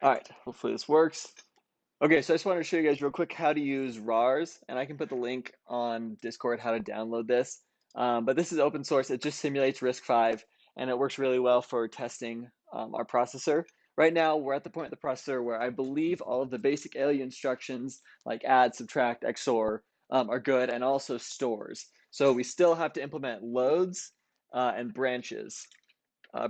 All right, hopefully this works. Okay, so I just wanted to show you guys real quick how to use RARS, and I can put the link on Discord how to download this. But this is open source. It just simulates RISC-V, and it works really well for testing our processor. Right now, we're at the point of the processor where I believe all of the basic ALU instructions like add, subtract, XOR are good, and also stores. So we still have to implement loads and branches.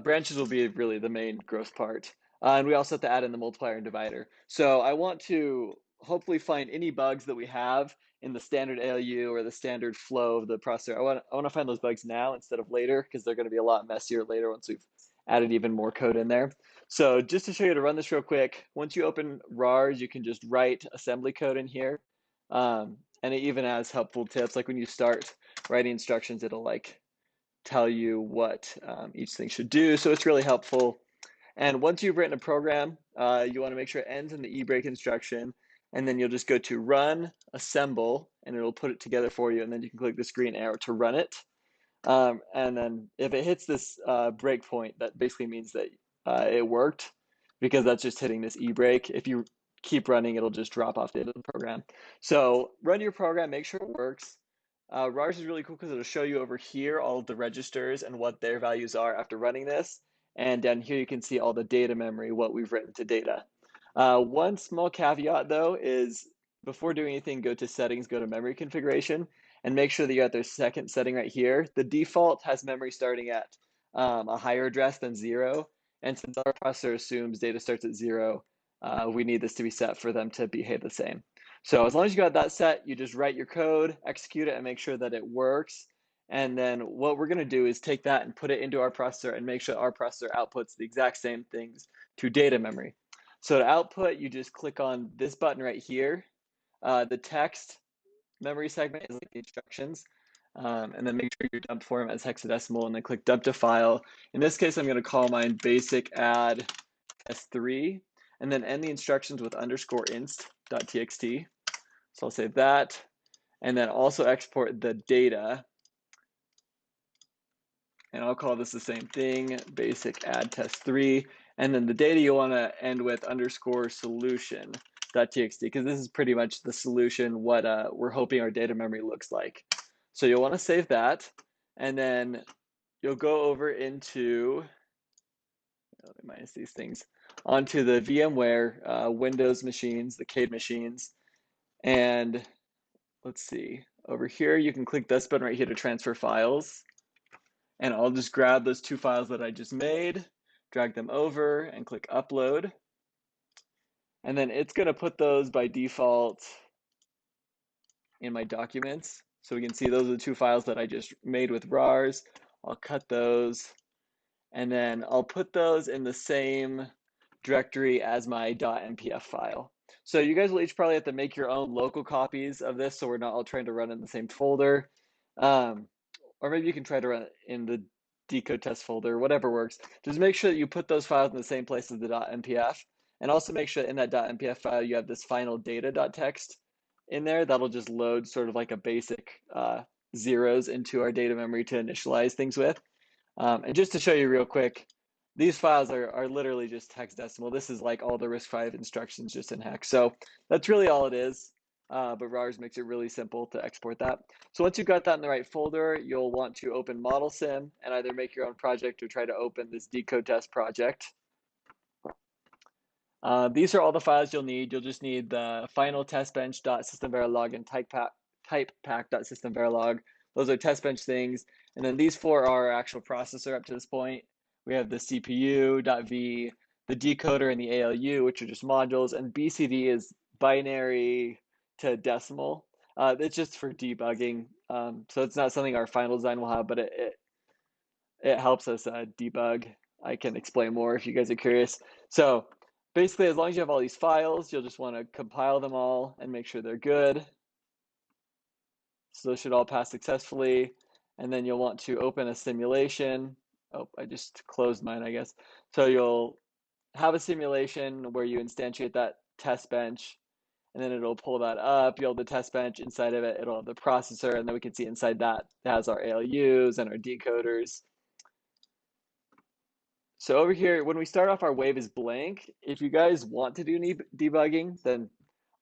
Branches will be really the main growth part. And we also have to add in the multiplier and divider. So I want to hopefully find any bugs that we have in the standard ALU or the standard flow of the processor. I want to find those bugs now instead of later because they're going to be a lot messier later once we've added even more code in there. So just to show you how to run this real quick, once you open RARS, you can just write assembly code in here. And it even has helpful tips. Like when you start writing instructions, it'll like tell you what each thing should do. So it's really helpful. And once you've written a program, you want to make sure it ends in the e-break instruction. And then you'll just go to run, assemble, and it'll put it together for you. And then you can click this green arrow to run it. And then if it hits this breakpoint, that basically means that it worked because that's just hitting this e-break. If you keep running, it'll just drop off the end of the program. So run your program, make sure it works. RARS is really cool because it'll show you over here all of the registers and what their values are after running this. And down here you can see all the data memory, what we've written to data. One small caveat though is before doing anything, go to settings, go to memory configuration, and make sure that you got their second setting right here. The default has memory starting at a higher address than 0. And since our processor assumes data starts at 0, we need this to be set for them to behave the same. So as long as you got that set, you just write your code, execute it, and make sure that it works. And then what we're going to do is take that and put it into our processor and make sure our processor outputs the exact same things to data memory. So to output, you just click on this button right here. The text memory segment is like the instructions. And then make sure your dump format is hexadecimal and then click dump to file. In this case, I'm going to call mine basic add test3 and then end the instructions with underscore inst.txt. So I'll save that and then also export the data. And I'll call this the same thing, basic add test3. And then the data you want to end with underscore solution.txt because this is pretty much the solution, what we're hoping our data memory looks like. So you'll want to save that. And then you'll go over into, minus these things, onto the VMware Windows machines, the CADE machines. And let's see, over here, you can click this button right here to transfer files. And I'll just grab those two files that I just made, drag them over and click upload. And then it's going to put those by default in my documents. So we can see those are the two files that I just made with RARS. I'll cut those and then I'll put those in the same directory as my .mpf file. So you guys will each probably have to make your own local copies of this so we're not all trying to run in the same folder. Or maybe you can try to run it in the decode test folder, whatever works. Just make sure that you put those files in the same place as the .mpf. And also make sure in that .mpf file you have this final data.txt in there. That'll just load sort of like a basic zeros into our data memory to initialize things with. And just to show you real quick, these files are literally just hexadecimal. This is like all the RISC-V instructions just in hex. So that's really all it is. But RARS makes it really simple to export that. So once you've got that in the right folder, you'll want to open Model Sim and either make your own project or try to open this decode test project. These are all the files you'll need. You'll just need the final testbench.systemverilog and typepack.systemverilog. Those are test bench things. And then these four are our actual processor up to this point. We have the CPU.v, the decoder, and the ALU, which are just modules. And BCD is binary to decimal. It's just for debugging. So it's not something our final design will have, but it helps us debug. I can explain more if you guys are curious. So basically, as long as you have all these files, you'll just want to compile them all and make sure they're good. So those should all pass successfully. And then you'll want to open a simulation. Oh, I just closed mine, I guess. So you'll have a simulation where you instantiate that test bench, and then it'll pull that up. You'll have the test bench inside of it. It'll have the processor, and then we can see inside that it has our ALUs and our decoders. So over here, when we start off, our wave is blank. If you guys want to do any debugging, then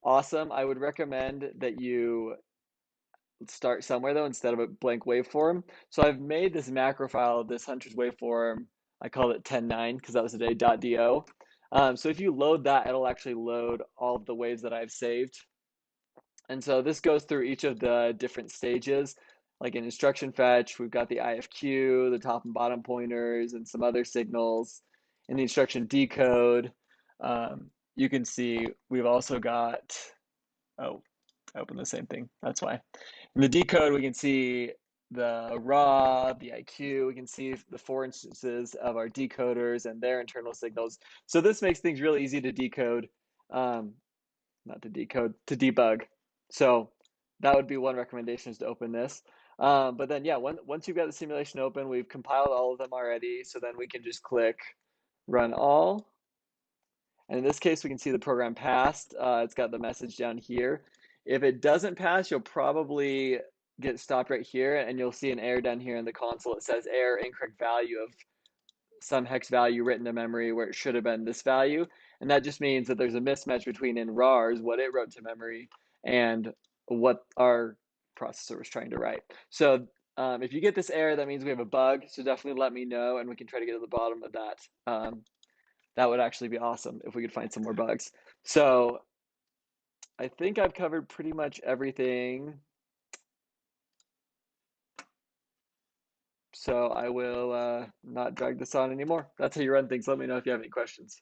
awesome. I would recommend that you start somewhere though instead of a blank waveform. So I've made this macro file, this hunter's waveform. I called it 10.9 because that was the day.do. So if you load that, it'll actually load all of the waves that I've saved. And so this goes through each of the different stages. Like in instruction fetch, we've got the IFQ, the top and bottom pointers, and some other signals. In the instruction decode, you can see we've also got, oh, I opened the same thing. That's why. In the decode, we can see the raw, the IQ. We can see the 4 instances of our decoders and their internal signals. So this makes things really easy to decode. Not to decode, to debug. So that would be one recommendation, is to open this. But then, yeah, once you've got the simulation open, we've compiled all of them already. So then we can just click run all. And in this case, we can see the program passed. It's got the message down here. If it doesn't pass, you'll probably get stopped right here, and you'll see an error down here in the console. It says error, incorrect value of some hex value written to memory where it should have been this value. And that just means that there's a mismatch between in RARS, what it wrote to memory, and what our processor was trying to write. So if you get this error, that means we have a bug. So definitely let me know, and we can try to get to the bottom of that. That would actually be awesome if we could find some more bugs. So I think I've covered pretty much everything. So I will not drag this on anymore. That's how you run things. Let me know if you have any questions.